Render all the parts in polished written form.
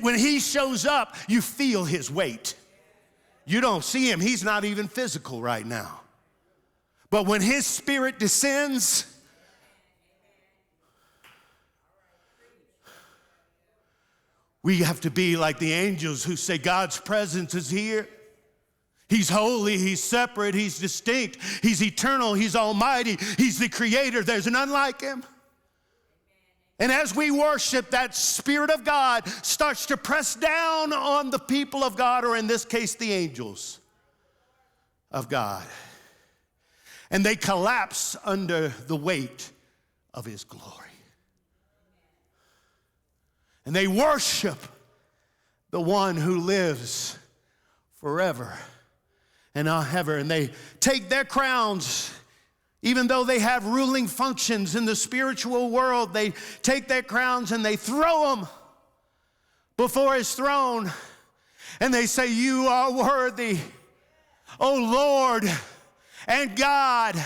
When he shows up, you feel his weight. You don't see him. He's not even physical right now. But when his spirit descends, we have to be like the angels who say God's presence is here. He's holy, he's separate, he's distinct, he's eternal, he's almighty, he's the creator. There's none like him. And as we worship, that Spirit of God starts to press down on the people of God, or in this case, the angels of God. And they collapse under the weight of his glory. And they worship the one who lives forever and ever. And they take their crowns. Even though they have ruling functions in the spiritual world, they take their crowns and they throw them before his throne. And they say, you are worthy, O Lord and God,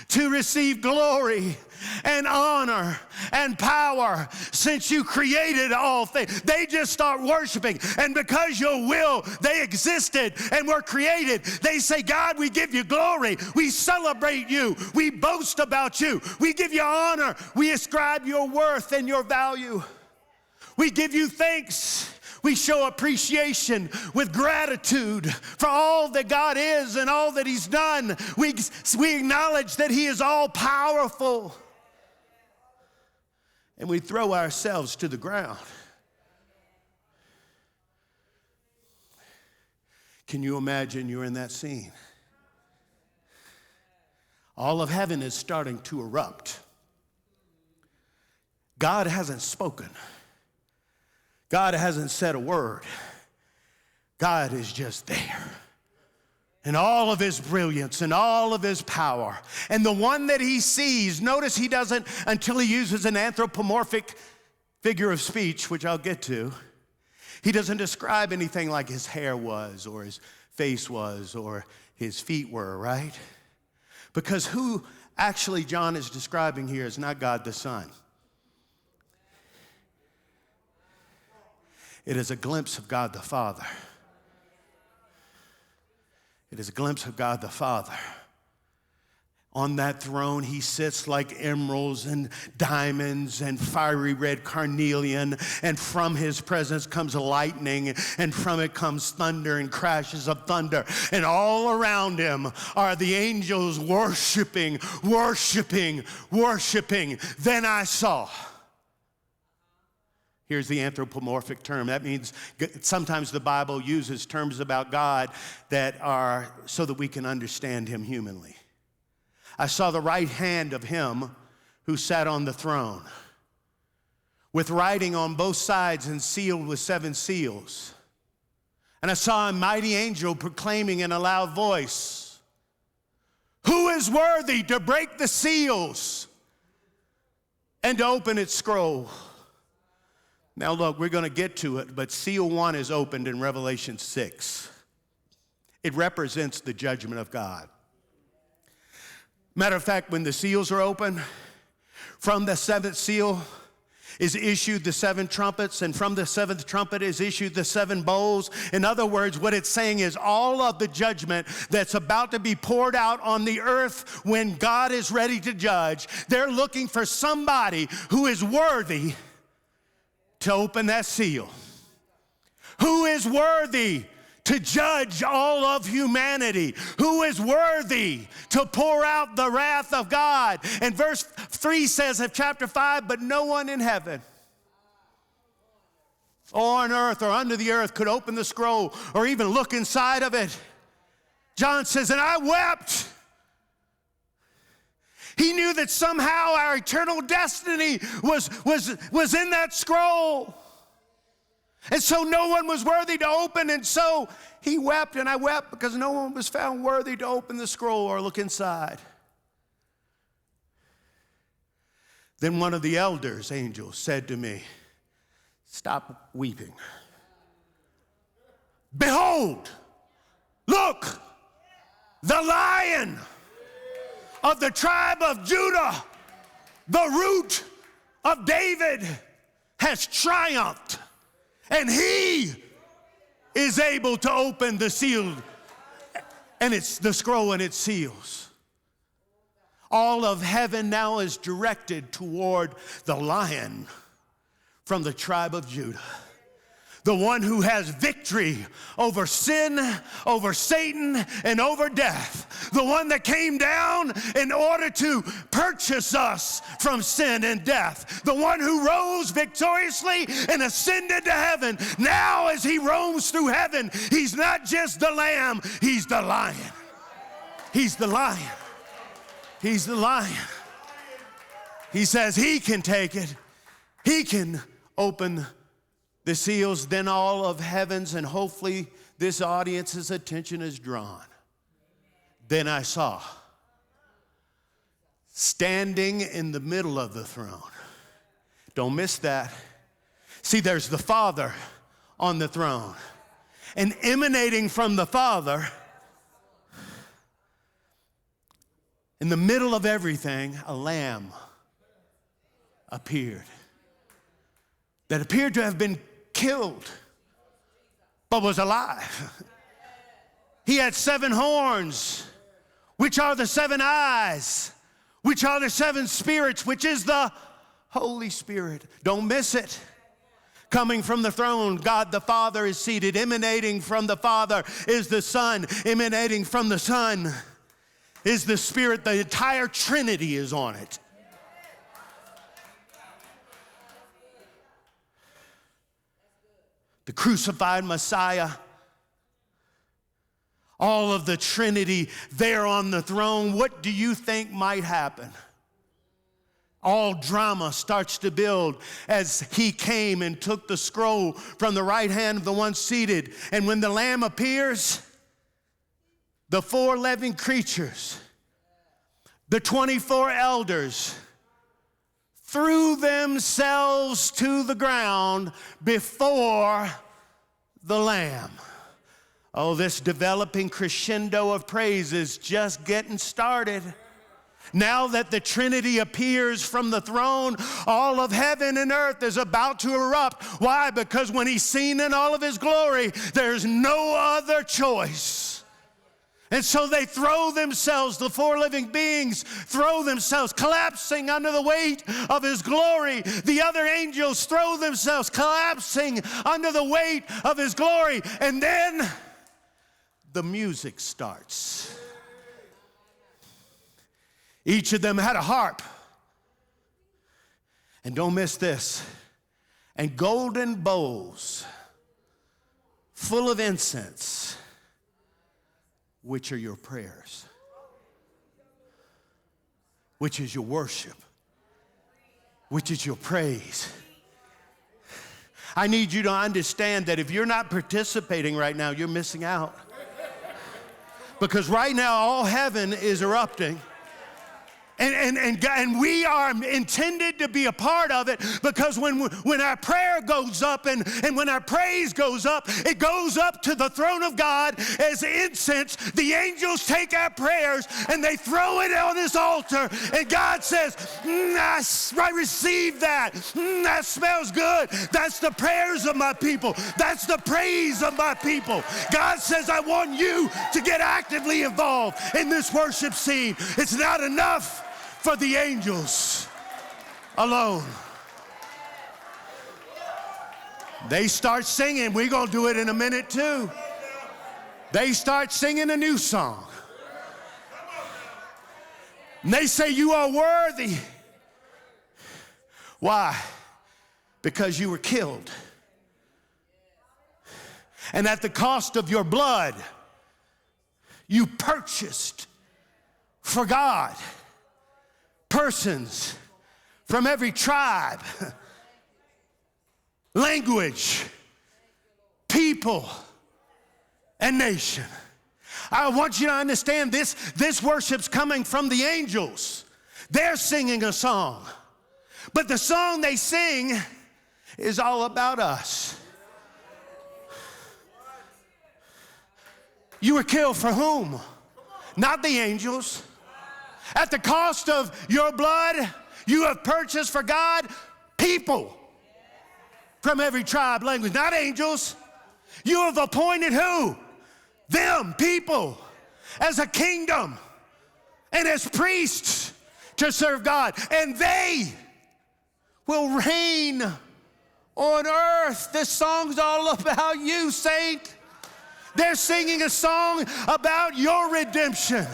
to receive glory and honor and power, since you created all things. They just start worshiping, and because your will, they existed and were created. They say, God, we give you glory, we celebrate you, we boast about you, we give you honor, we ascribe your worth and your value, we give you thanks. We show appreciation with gratitude for all that God is and all that he's done. We acknowledge that he is all powerful. And we throw ourselves to the ground. Can you imagine you're in that scene? All of heaven is starting to erupt. God hasn't spoken. God hasn't said a word. God is just there. And all of his brilliance and all of his power. And the one that he sees, notice he doesn't, until he uses an anthropomorphic figure of speech, which I'll get to, he doesn't describe anything like his hair was or his face was or his feet were, right? Because who actually John is describing here is not God the Son. It is a glimpse of God the Father. It is a glimpse of God the Father. On that throne, he sits like emeralds and diamonds and fiery red carnelian, and from his presence comes lightning, and from it comes thunder and crashes of thunder. And all around him are the angels worshiping, worshiping, worshiping. Then I saw. Here's the anthropomorphic term. That means sometimes the Bible uses terms about God that are so that we can understand him humanly. I saw the right hand of him who sat on the throne, with writing on both sides and sealed with 7 seals. And I saw a mighty angel proclaiming in a loud voice, who is worthy to break the seals and to open its scroll? Now look, we're going to get to it, but seal 1 is opened in Revelation 6. It represents the judgment of God. Matter of fact, when the seals are open, from the 7th seal is issued the 7 trumpets, and from the 7th trumpet is issued the 7 bowls. In other words, what it's saying is all of the judgment that's about to be poured out on the earth when God is ready to judge, they're looking for somebody who is worthy to open that seal. Who is worthy to judge all of humanity? Who is worthy to pour out the wrath of God? And verse 3 says of chapter 5, but no one in heaven or on earth or under the earth could open the scroll or even look inside of it. John says, and I wept. He knew that somehow our eternal destiny was in that scroll. And so no one was worthy to open, and so he wept, and I wept because no one was found worthy to open the scroll or look inside. Then one of the elders, angels, said to me, stop weeping. Behold, look, the Lion of the tribe of Judah, the Root of David, has triumphed. And he is able to open the seal, and it's the scroll and its seals. All of heaven now is directed toward the Lion from the tribe of Judah, the one who has victory over sin, over Satan, and over death. The one that came down in order to purchase us from sin and death. The one who rose victoriously and ascended to heaven. Now as he roams through heaven, he's not just the Lamb, he's the Lion. He's the Lion. He's the Lion. He says he can take it. He can open the seals. Then all of heaven's, and hopefully this audience's attention is drawn. Then I saw, standing in the middle of the throne. Don't miss that. See, there's the Father on the throne. And emanating from the Father, in the middle of everything, a lamb appeared that appeared to have been killed, but was alive. He had 7 horns, which are the 7 eyes, which are the 7 spirits, which is the Holy Spirit. Don't miss it. Coming from the throne, God the Father is seated. Emanating from the Father is the Son. Emanating from the Son is the Spirit. The entire Trinity is on it. The crucified Messiah, all of the Trinity there on the throne. What do you think might happen? All drama starts to build as he came and took the scroll from the right hand of the one seated. And when the Lamb appears, the 4 living creatures, the 24 elders, threw themselves to the ground before the Lamb. Oh, this developing crescendo of praise is just getting started. Now that the Trinity appears from the throne, all of heaven and earth is about to erupt. Why? Because when he's seen in all of his glory, there's no other choice. And so they throw themselves, the 4 living beings throw themselves, collapsing under the weight of his glory. The other angels throw themselves, collapsing under the weight of his glory. And then the music starts. Each of them had a harp. And don't miss this. And golden bowls full of incense, which are your prayers, which is your worship, which is your praise. I need you to understand that if you're not participating right now, you're missing out. Because right now, all heaven is erupting. And we are intended to be a part of it, because when our prayer goes up and when our praise goes up, it goes up to the throne of God as incense. The angels take our prayers and they throw it on this altar, and God says, I receive that. That smells good. That's the prayers of my people. That's the praise of my people. God says, I want you to get actively involved in this worship scene. It's not enough for the angels alone. They start singing. We're going to do it in a minute too. They start singing a new song. And they say, you are worthy. Why? Because you were killed. And at the cost of your blood, you purchased for God persons from every tribe, language, people, and nation. I want you to understand this worship's coming from the angels. They're singing a song, but the song they sing is all about us. You were killed for whom? Not the angels. At the cost of your blood, you have purchased for God people from every tribe, language, not angels. You have appointed who? Them, people, as a kingdom and as priests to serve God. And they will reign on earth. This song's all about you, saint. They're singing a song about your redemption.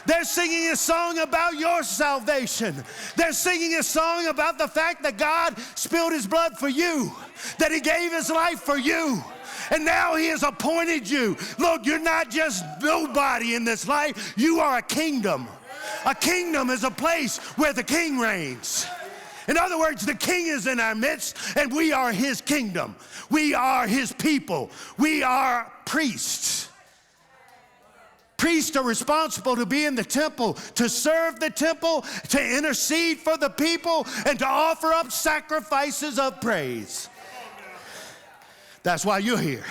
They're singing a song about your salvation. They're singing a song about the fact that God spilled his blood for you, that he gave his life for you. And now he has appointed you. Look, you're not just nobody in this life. You are a kingdom. A kingdom is a place where the king reigns. In other words, the king is in our midst, and we are his kingdom. We are his people. We are priests. Priests are responsible to be in the temple, to serve the temple, to intercede for the people, and to offer up sacrifices of praise. That's why you're here.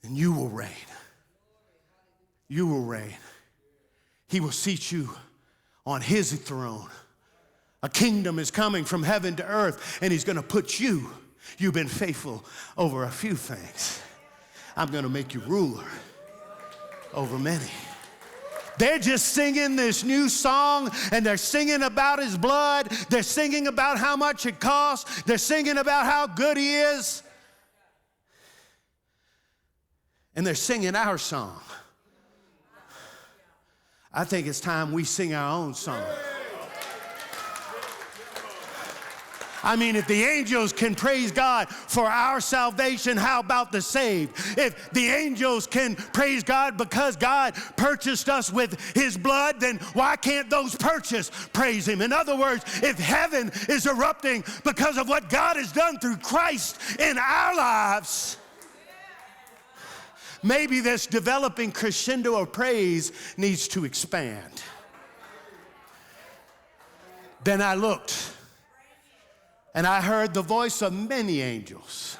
And you will reign. You will reign. He will seat you on his throne. A kingdom is coming from heaven to earth, and he's going to put you. You've been faithful over a few things. I'm going to make you ruler over many. They're just singing this new song, and they're singing about his blood. They're singing about how much it costs. They're singing about how good he is. And they're singing our song. I think it's time we sing our own song. I mean, if the angels can praise God for our salvation, how about the saved? If the angels can praise God because God purchased us with his blood, then why can't those purchased praise him? In other words, if heaven is erupting because of what God has done through Christ in our lives, maybe this developing crescendo of praise needs to expand. Then I looked, and I heard the voice of many angels,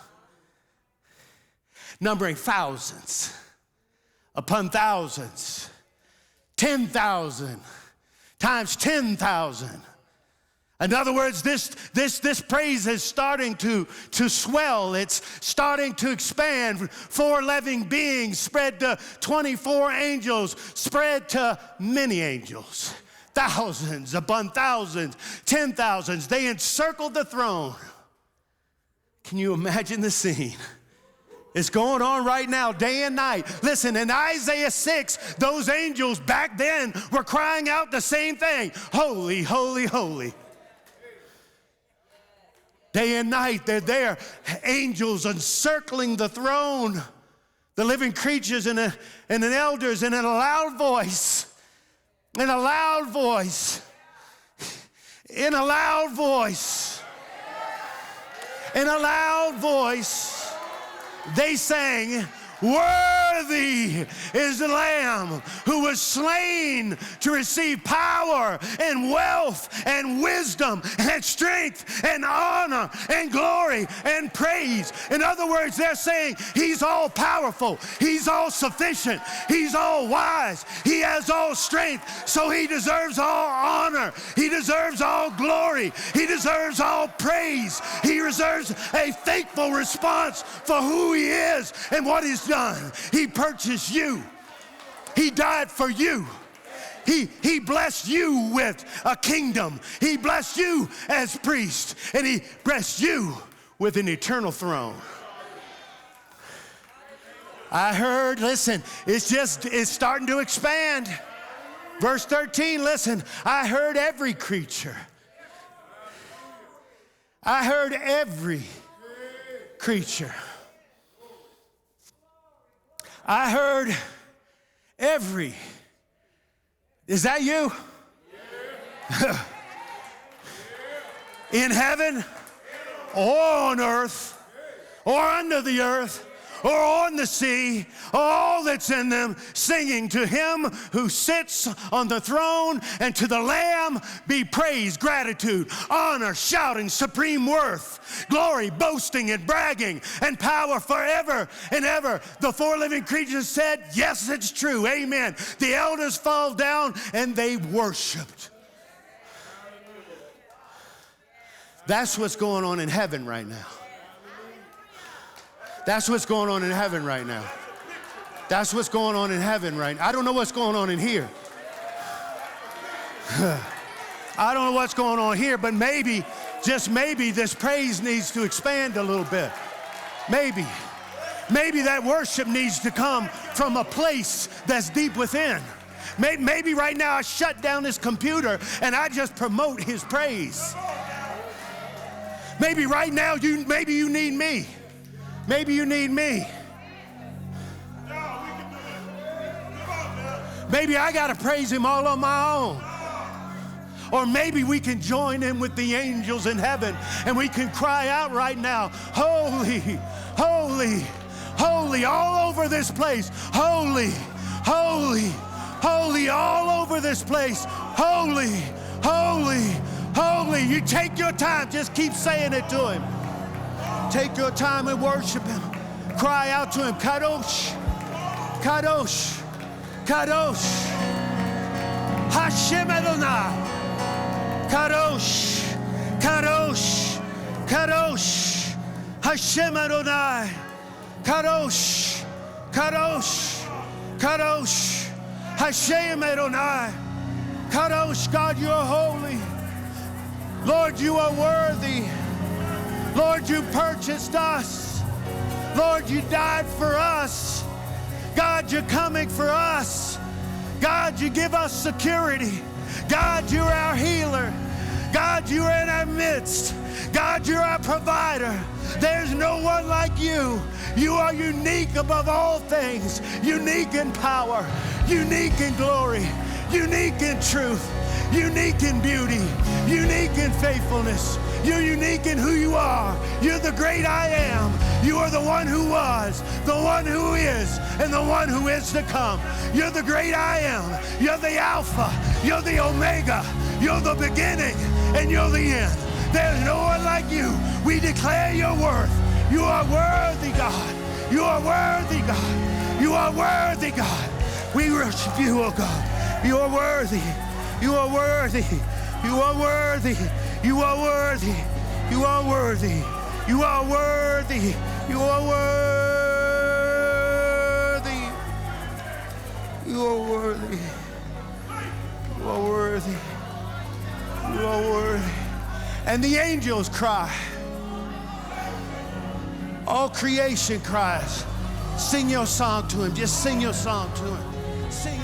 numbering thousands upon thousands, 10,000 times 10,000. In other words, this praise is starting to swell. It's starting to expand. 4 living beings spread to 24 angels, spread to many angels. Thousands upon thousands, 10,000s. They encircled the throne. Can you imagine the scene? It's going on right now, day and night. Listen, in Isaiah 6, those angels back then were crying out the same thing. Holy, holy, holy. Day and night, they're there. Angels encircling the throne. The living creatures and an elders, and in a loud voice. In a loud voice, in a loud voice, in a loud voice, they sang, worthy is the Lamb who was slain to receive power and wealth and wisdom and strength and honor and glory and praise. In other words, they're saying he's all powerful, he's all sufficient, he's all wise, he has all strength, so he deserves all honor, he deserves all glory, he deserves all praise, he deserves a thankful response for who he is and what he's done. He purchased you. He died for you. He blessed you with a kingdom. He blessed you as priest, and he blessed you with an eternal throne. I heard, listen, it's starting to expand. Verse 13, listen, I heard every creature. I heard every creature. I heard every. Is that you? Yeah. In heaven, or on earth, or under the earth, or on the sea, all that's in them, singing to him who sits on the throne and to the Lamb be praise, gratitude, honor, shouting, supreme worth, glory, boasting, and bragging, and power forever and ever. The 4 living creatures said, yes, it's true, amen. The elders fall down and they worshiped. That's what's going on in heaven right now. That's what's going on in heaven right now. That's what's going on in heaven right now. I don't know what's going on in here. I don't know what's going on here, but maybe, just maybe, this praise needs to expand a little bit. Maybe. Maybe that worship needs to come from a place that's deep within. Maybe right now I shut down this computer and I just promote his praise. Maybe right now maybe you need me. Maybe you need me. Maybe I got to praise him all on my own. Or maybe we can join in with the angels in heaven and we can cry out right now, holy, holy, holy, all over this place. Holy, holy, holy, all over this place. Holy, holy, holy. You take your time. Just keep saying it to him. Take your time and worship him. Cry out to him. Kadosh, Kadosh, Kadosh. Hashem Adonai. Kadosh, Kadosh, Kadosh. Hashem Adonai. Kadosh, Kadosh, Kadosh. Hashem Adonai. Kadosh, God, you are holy. Lord, you are worthy. Lord, you purchased us. Lord, you died for us. God, you're coming for us. God, you give us security. God, you're our healer. God, you're in our midst. God, you're our provider. There's no one like you. You are unique above all things. Unique in power. Unique in glory. Unique in truth. Unique in beauty. Unique in faithfulness. You're unique in who you are. You're the great I am. You are the one who was, the one who is, and the one who is to come. You're the great I am. You're the Alpha. You're the Omega. You're the beginning, and you're the end. There's no one like you. We declare your worth. You are worthy, God. You are worthy, God. You are worthy, God. We worship you, oh God. You are worthy. You are worthy. You are worthy. You are worthy. You are worthy. You are worthy. You are worthy. You are worthy. You are worthy. You are worthy. And the angels cry. All creation cries. Sing your song to him. Just sing your song to him. Sing